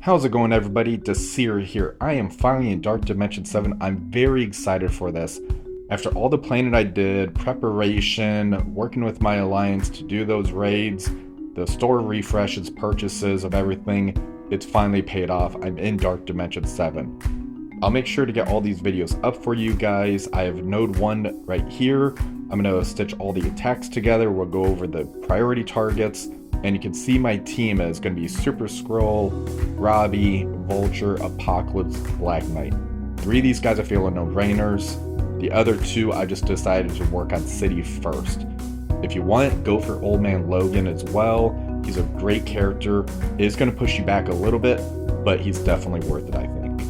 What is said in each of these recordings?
How's it going, everybody? Desir here. I am finally in Dark Dimension 7. I'm very excited for this. After all the planning I did, preparation, working with my alliance to do those raids, the store refreshes, purchases of everything, it's finally paid off. I'm in Dark Dimension 7. I'll make sure to get all these videos up for you guys. I have node 1 right here. I'm going to stitch all the attacks together. We'll go over the priority targets. And you can see my team is going to be Super Skrull, Robbie, Vulture, Apocalypse, Black Knight. 3 of these guys I feel are no-brainers. The other 2 I just decided to work on City first. If you want, go for Old Man Logan as well. He's a great character. It is going to push you back a little bit, but he's definitely worth it, I think.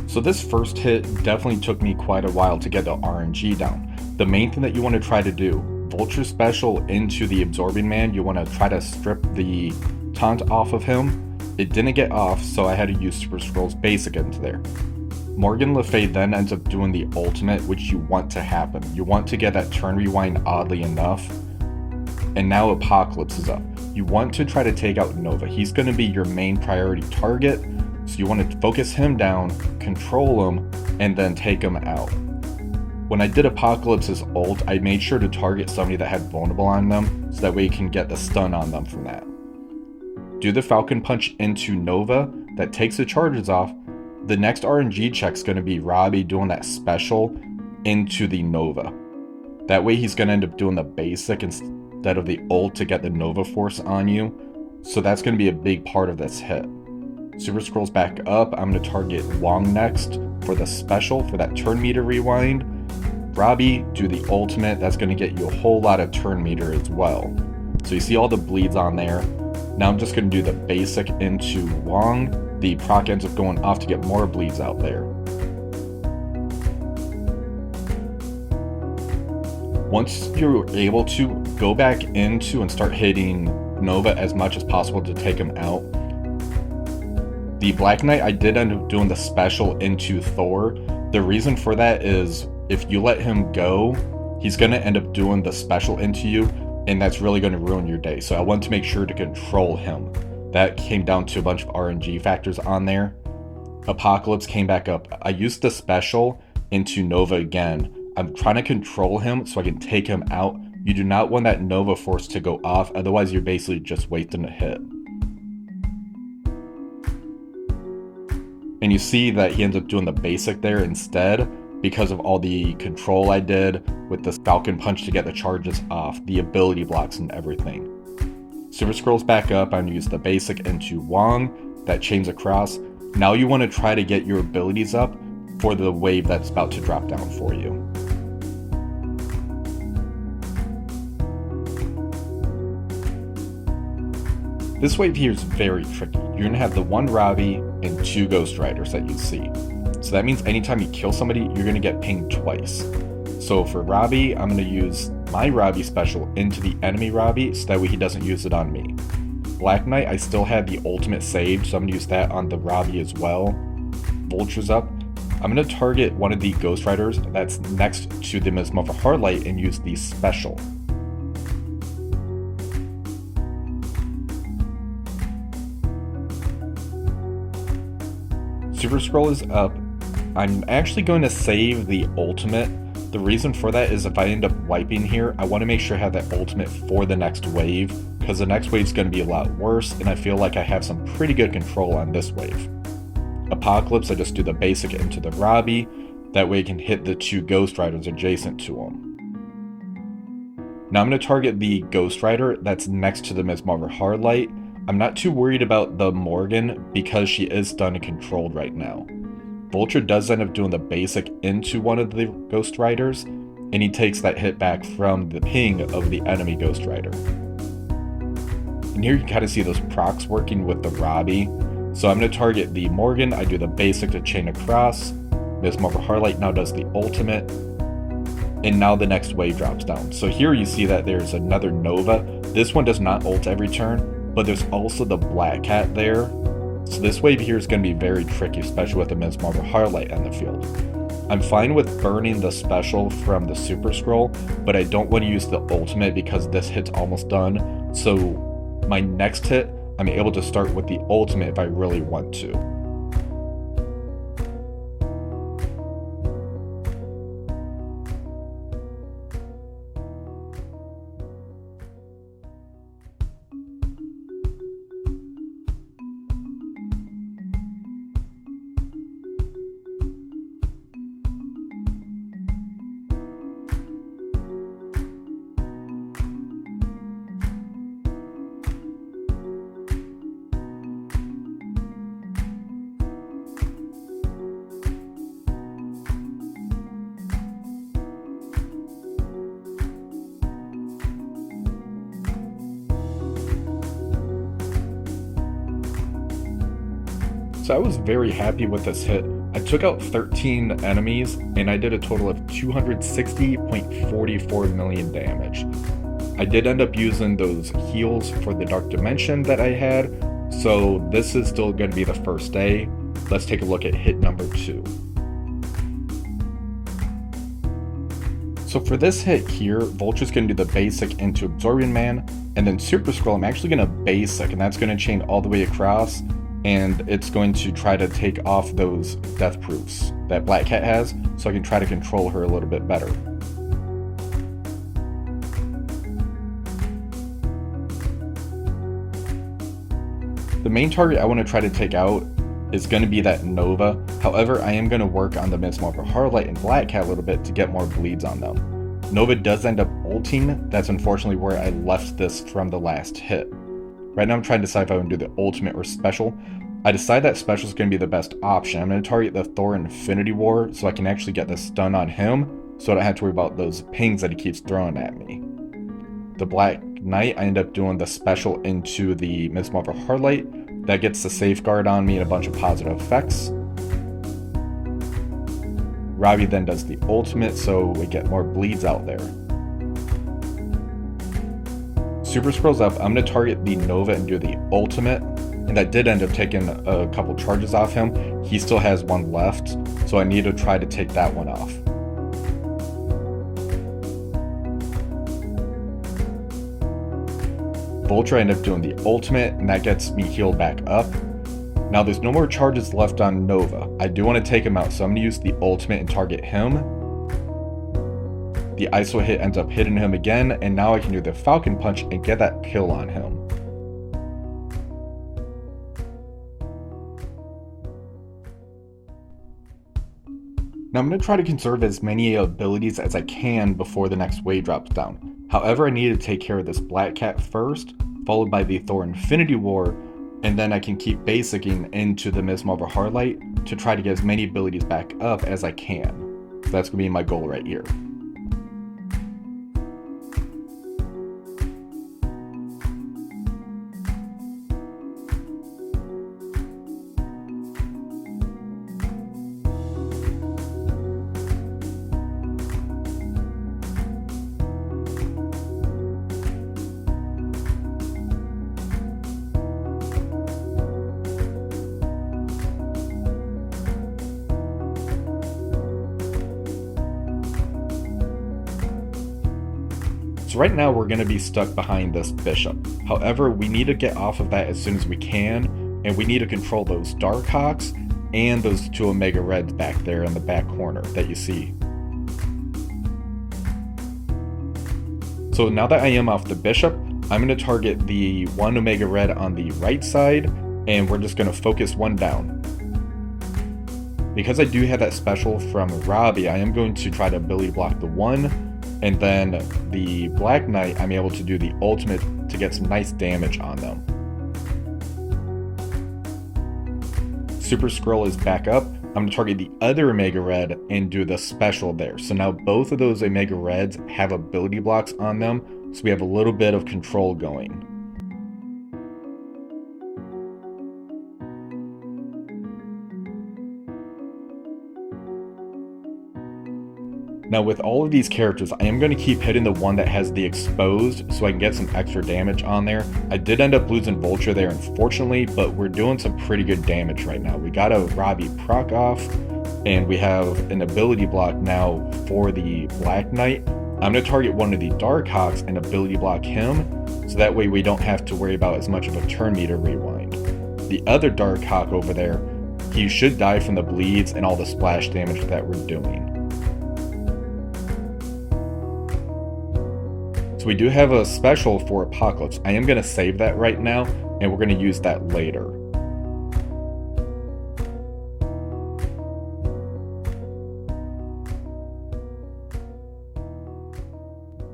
So this first hit definitely took me quite a while to get the RNG down. The main thing that you want to try to do, Vulture special into the Absorbing Man, you want to try to strip the taunt off of him. It didn't get off, so I had to use Super Skrull's basic into there. Morgan Le Fay then ends up doing the ultimate, which you want to happen. You want to get that turn rewind oddly enough. And now Apocalypse is up. You want to try to take out Nova. He's going to be your main priority target, so you want to focus him down, control him, and then take him out. When I did Apocalypse's ult, I made sure to target somebody that had vulnerable on them, so that way you can get the stun on them from that. Do the Falcon Punch into Nova, that takes the charges off. The next RNG check's going to be Robbie doing that special into the Nova. That way he's going to end up doing the basic instead of the ult to get the Nova Force on you, so that's going to be a big part of this hit. Super Skrull's back up. I'm going to target Wong next for the special for that turn meter rewind. Robbie, do the ultimate. That's going to get you a whole lot of turn meter as well. So you see all the bleeds on there. Now I'm just going to do the basic into Wong. The proc ends up going off to get more bleeds out there. Once you're able to, go back into and start hitting Nova as much as possible to take him out. The Black Knight, I did end up doing the special into Thor. The reason for that is if you let him go, he's going to end up doing the special into you, and that's really going to ruin your day. So I want to make sure to control him. That came down to a bunch of RNG factors on there. Apocalypse came back up. I used the special into Nova again. I'm trying to control him so I can take him out. You do not want that Nova Force to go off, otherwise you're basically just wasting a hit. And you see that he ends up doing the basic there instead, because of all the control I did with the Falcon Punch to get the charges off, the ability blocks and everything. Super Skrull's back up. I'm going to use the basic into Wong. That chains across. Now you want to try to get your abilities up for the wave that's about to drop down for you. This wave here is very tricky. You're going to have the 1 Robbie and 2 Ghost Riders that you see. So that means anytime you kill somebody, you're going to get pinged twice. So for Robbie, I'm going to use my Robbie special into the enemy Robbie, so that way he doesn't use it on me. Black Knight, I still had the ultimate saved, so I'm going to use that on the Robbie as well. Vulture's up. I'm going to target one of the Ghost Riders that's next to the Miss Muffler Hardlight and use the special. Super Skrull is up. I'm actually going to save the ultimate. The reason for that is if I end up wiping here, I want to make sure I have that ultimate for the next wave, because the next wave is going to be a lot worse, and I feel like I have some pretty good control on this wave. Apocalypse, I just do the basic into the Robbie. That way I can hit the 2 Ghost Riders adjacent to him. Now I'm going to target the Ghost Rider that's next to the Ms. Marvel Hardlight. I'm not too worried about the Morgan because she is stunned and controlled right now. Vulture does end up doing the basic into one of the Ghost Riders, and he takes that hit back from the ping of the enemy Ghost Rider. And here you kind of see those procs working with the Robbie. So I'm going to target the Morgan. I do the basic to chain across. Miss Marvel Hardlight now does the ultimate. And now the next wave drops down. So here you see that there's another Nova. This one does not ult every turn, but there's also the Black Cat there. So this wave here is going to be very tricky, especially with the Ms. Marvel Hardlight on the field. I'm fine with burning the special from the Super Skrull, but I don't want to use the ultimate because this hit's almost done. So my next hit, I'm able to start with the ultimate if I really want to. So I was very happy with this hit. I took out 13 enemies and I did a total of 260.44 million damage. I did end up using those heals for the Dark Dimension that I had, so this is still going to be the first day. Let's take a look at hit number 2. So for this hit here, Vulture's going to do the basic into Absorbing Man, and then Super Skrull I'm actually going to basic, and that's going to chain all the way across, and it's going to try to take off those death proofs that Black Cat has, so I can try to control her a little bit better. The main target I want to try to take out is going to be that Nova. However, I am going to work on the Miss Marvel Harleylight and Black Cat a little bit to get more bleeds on them. Nova does end up ulting. That's unfortunately where I left this from the last hit. Right now I'm trying to decide if I want to do the ultimate or special. I decide that special is going to be the best option. I'm going to target the Thor Infinity War so I can actually get the stun on him, so I don't have to worry about those pings that he keeps throwing at me. The Black Knight, I end up doing the special into the Miss Marvel Harleylight. That gets the safeguard on me and a bunch of positive effects. Robbie then does the ultimate, so we get more bleeds out there. Super Skrull's up. I'm going to target the Nova and do the ultimate, and that did end up taking a couple charges off him. He still has one left, so I need to try to take that one off. Vulture, I end up doing the ultimate, and that gets me healed back up. Now there's no more charges left on Nova. I do want to take him out, so I'm going to use the ultimate and target him. The ISO hit ends up hitting him again, and now I can do the Falcon Punch and get that kill on him. Now I'm going to try to conserve as many abilities as I can before the next wave drops down. However, I need to take care of this Black Cat first, followed by the Thor Infinity War, and then I can keep basicking into the Miss Marvel Harleylight to try to get as many abilities back up as I can. So that's going to be my goal right here. So right now we're going to be stuck behind this Bishop. However, we need to get off of that as soon as we can, and we need to control those Darkhawks and those 2 Omega Reds back there in the back corner that you see. So now that I am off the Bishop, I'm going to target the 1 Omega Red on the right side, and we're just going to focus one down. Because I do have that special from Robbie, I am going to try to ability block the 1, and then the Black Knight, I'm able to do the ultimate to get some nice damage on them. Super Skrull is back up. I'm going to target the other Omega Red and do the special there. So now both of those Omega Reds have ability blocks on them, so we have a little bit of control going. Now with all of these characters, I am going to keep hitting the one that has the exposed so I can get some extra damage on there. I did end up losing Vulture there unfortunately, but we're doing some pretty good damage right now. We got a Robbie proc off, and we have an ability block now for the Black Knight. I'm going to target one of the Darkhawks and ability block him, so that way we don't have to worry about as much of a turn meter rewind. The other Darkhawk over there, he should die from the bleeds and all the splash damage that we're doing. So we do have a special for Apocalypse. I am going to save that right now, and we're going to use that later.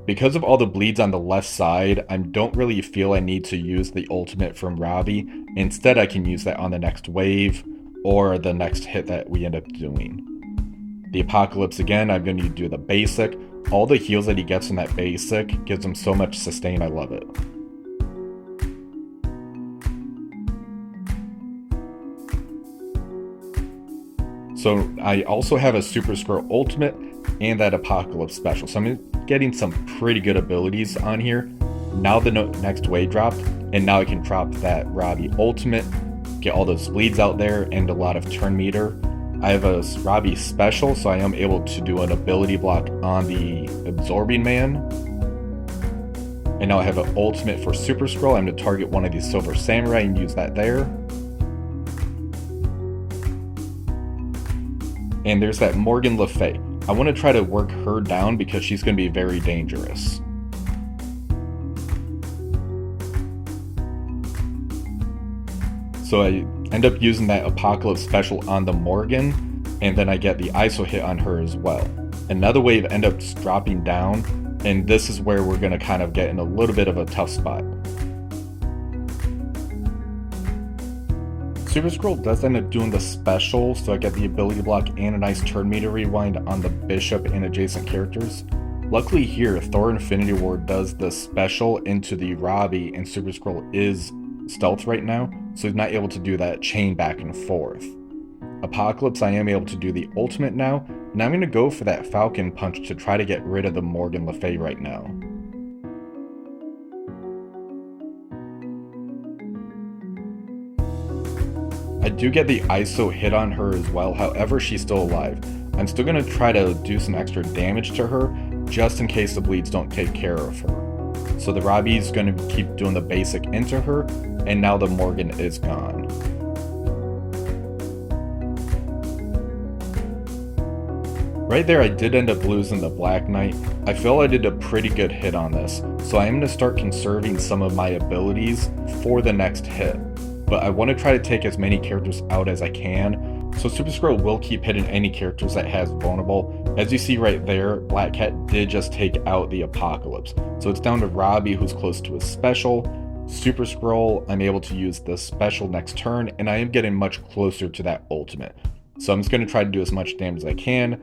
Because of all the bleeds on the left side, I don't really feel I need to use the ultimate from Robbie. Instead, I can use that on the next wave or the next hit that we end up doing. The Apocalypse again, I'm going to do the basic. All the heals that he gets in that basic gives him so much sustain, I love it. So I also have a Super Skrull ultimate and that Apocalypse special. So I'm getting some pretty good abilities on here. Now the next wave dropped, and now I can drop that Robbie ultimate, get all those bleeds out there, and a lot of turn meter. I have a Robbie special, so I am able to do an ability block on the Absorbing Man. And now I have an ultimate for Super Skrull. I'm going to target one of these Silver Samurai and use that there. And there's that Morgan Le Fay. I want to try to work her down because she's going to be very dangerous. So I end up using that Apocalypse special on the Morgan, and then I get the ISO hit on her as well. Another wave ends up dropping down, and this is where we're going to kind of get in a little bit of a tough spot. Super Skrull does end up doing the special, so I get the ability block and a nice turn meter rewind on the Bishop and adjacent characters. Luckily here, Thor Infinity War does the special into the Robbie, and Super Skrull is stealth right now, so he's not able to do that chain back and forth. Apocalypse, I am able to do the ultimate now, and I'm going to go for that Falcon Punch to try to get rid of the Morgan Le Fay right now. I do get the ISO hit on her as well, however she's still alive. I'm still going to try to do some extra damage to her, just in case the bleeds don't take care of her. So the Robbie's going to keep doing the basic into her, and now the Morgan is gone. Right there I did end up losing the Black Knight. I feel I did a pretty good hit on this, so I am going to start conserving some of my abilities for the next hit. But I want to try to take as many characters out as I can, so Super Skrull will keep hitting any characters that has vulnerable. As you see right there, Black Cat did just take out the Apocalypse, so it's down to Robbie, who's close to his special. Super Skrull, I'm able to use the special next turn, and I am getting much closer to that ultimate. So I'm just going to try to do as much damage as I can,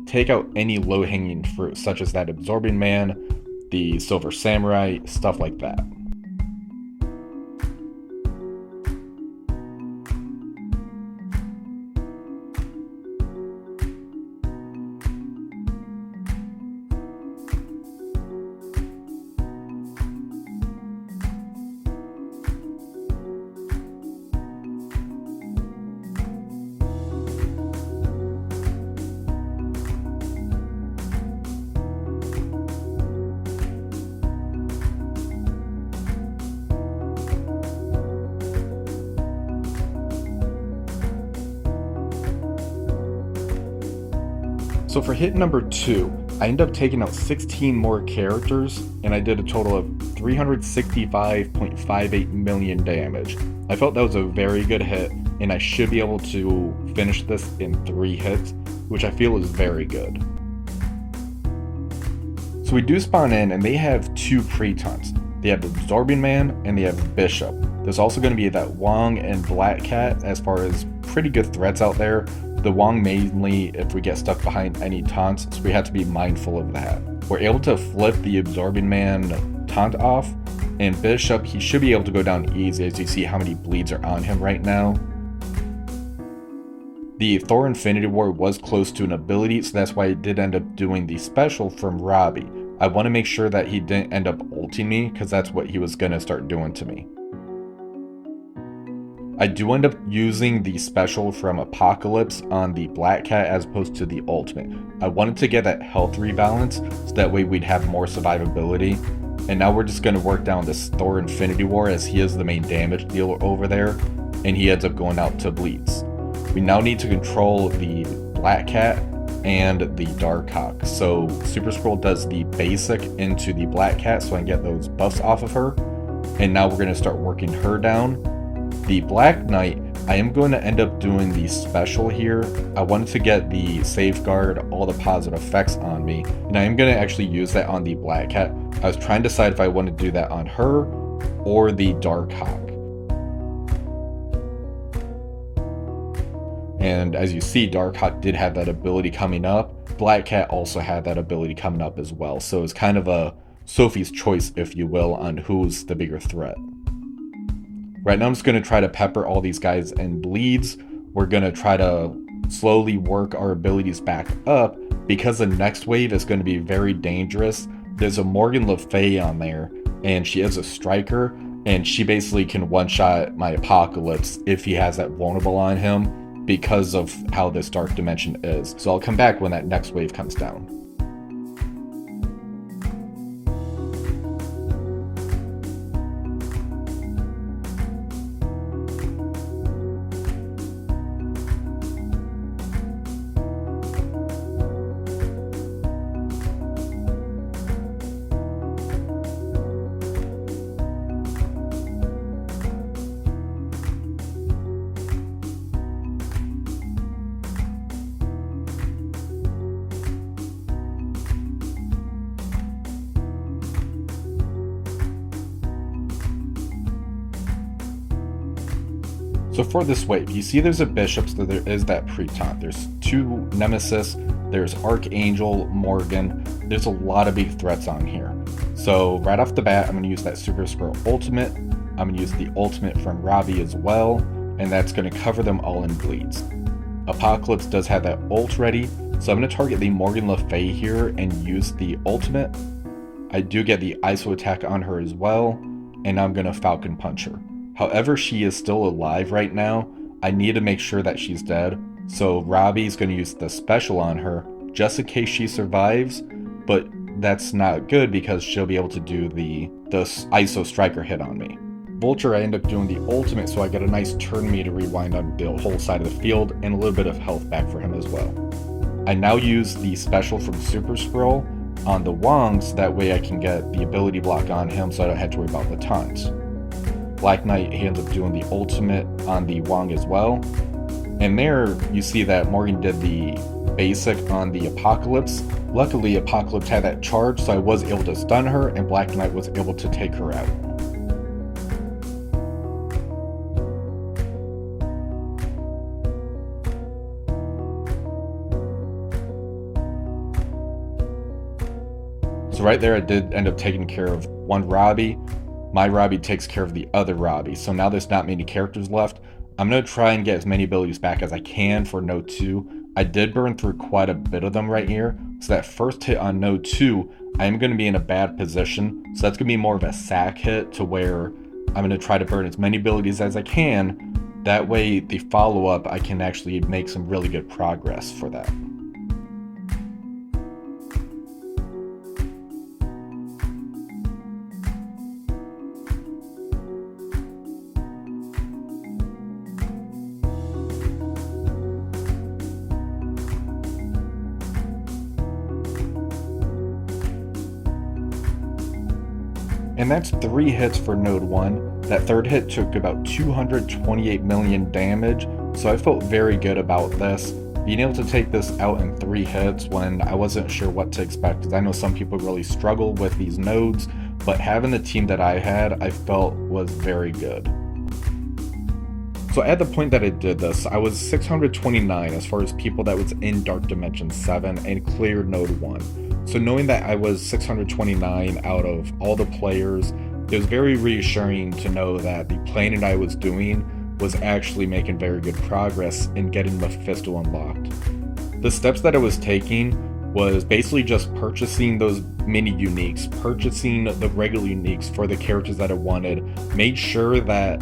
take out any low-hanging fruit, such as that Absorbing Man, the Silver Samurai, stuff like that. So for hit number 2, I ended up taking out 16 more characters, and I did a total of 365.58 million damage. I felt that was a very good hit, and I should be able to finish this in 3 hits, which I feel is very good. So we do spawn in, and they have 2 pre-taunts. They have the Absorbing Man, and they have Bishop. There's also going to be that Wong and Black Cat as far as pretty good threats out there. The Wong mainly if we get stuck behind any taunts, so we have to be mindful of that. We're able to flip the Absorbing Man taunt off, and Bishop, he should be able to go down easy as you see how many bleeds are on him right now. The Thor Infinity War was close to an ability, so that's why I did end up doing the special from Robbie. I want to make sure that he didn't end up ulting me, because that's what he was going to start doing to me. I do end up using the special from Apocalypse on the Black Cat as opposed to the ultimate. I wanted to get that health rebalance so that way we'd have more survivability. And now we're just going to work down this Thor Infinity War as he is the main damage dealer over there, and he ends up going out to bleeds. We now need to control the Black Cat and the Darkhawk. So Super Scroll does the basic into the Black Cat so I can get those buffs off of her. And now we're going to start working her down. The Black Knight, I am going to end up doing the special here. I wanted to get the safeguard, all the positive effects on me, and I am going to actually use that on the Black Cat. I was trying to decide if I want to do that on her or the Darkhawk. And as you see, Darkhawk did have that ability coming up. Black Cat also had that ability coming up as well. So it's kind of a Sophie's choice, if you will, on who's the bigger threat. Right now I'm just going to try to pepper all these guys in bleeds. We're going to try to slowly work our abilities back up because the next wave is going to be very dangerous. There's a Morgan Le Fay on there, and she is a striker, and she basically can one-shot my Apocalypse if he has that vulnerable on him because of how this Dark Dimension is. So I'll come back when that next wave comes down. So for this wave, you see there's a bishop, so there is that pre-taunt. There's two Nemesis, there's Archangel, Morgan. There's a lot of big threats on here. So right off the bat, I'm going to use that Super Scroll ultimate. I'm going to use the ultimate from Robbie as well, and that's going to cover them all in bleeds. Apocalypse does have that ult ready, so I'm going to target the Morgan Le Fay here and use the ultimate. I do get the ISO attack on her as well, and I'm going to Falcon Punch her. However, she is still alive right now. I need to make sure that she's dead. So Robbie's going to use the special on her just in case she survives. But that's not good because she'll be able to do the ISO striker hit on me. Vulture, I end up doing the ultimate so I get a nice turn meter rewind on the whole side of the field and a little bit of health back for him as well. I now use the special from Super Scroll on the Wong so that way I can get the ability block on him so I don't have to worry about the taunts. Black Knight, he ends up doing the ultimate on the Wong as well. And there you see that Morgan did the basic on the Apocalypse. Luckily, Apocalypse had that charge, so I was able to stun her, and Black Knight was able to take her out. So right there, I did end up taking care of one Robbie. My Robbie takes care of the other Robbie. So now there's not many characters left. I'm going to try and get as many abilities back as I can for Node 2. I did burn through quite a bit of them right here. So that first hit on Node 2, I am going to be in a bad position. So that's going to be more of a sack hit to where I'm going to try to burn as many abilities as I can. That way, the follow-up, I can actually make some really good progress for that. And that's 3 hits for Node 1. That third hit took about 228 million damage, so I felt very good about this. Being able to take this out in 3 hits when I wasn't sure what to expect, because I know some people really struggle with these nodes, but having the team that I had, I felt was very good. So at the point that I did this, I was 629 as far as people that was in Dark Dimension 7 and cleared Node 1. So knowing that I was 629 out of all the players, it was very reassuring to know that the plan I was doing was actually making very good progress in getting Mephisto unlocked. The steps that I was taking was basically just purchasing those mini uniques, purchasing the regular uniques for the characters that I wanted, made sure that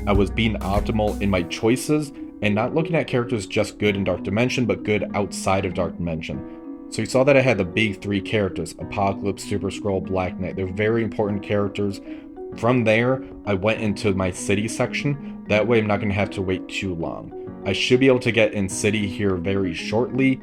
I was being optimal in my choices and not looking at characters just good in Dark Dimension, but good outside of Dark Dimension. So you saw that I had the big three characters, Apocalypse, Super Skrull, Black Knight. They're very important characters. From there, I went into my city section. That way I'm not going to have to wait too long. I should be able to get in city here very shortly.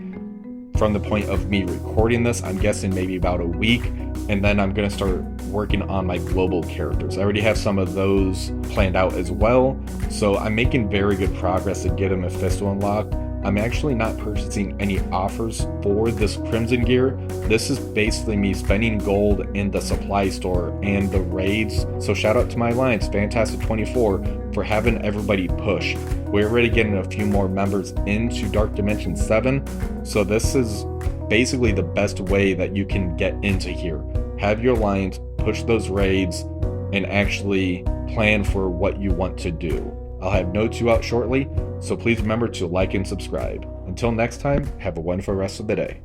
From the point of me recording this, I'm guessing maybe about a week, and then I'm going to start working on my global characters. I already have some of those planned out as well, so I'm making very good progress to get a Mephisto unlocked. I'm actually not purchasing any offers for this Crimson gear. This is basically me spending gold in the supply store and the raids. So shout out to my alliance, Fantastic24, for having everybody push. We're already getting a few more members into Dark Dimension 7. So this is basically the best way that you can get into here. Have your alliance, push those raids, and actually plan for what you want to do. I'll have notes out shortly, so please remember to like and subscribe. Until next time, have a wonderful rest of the day.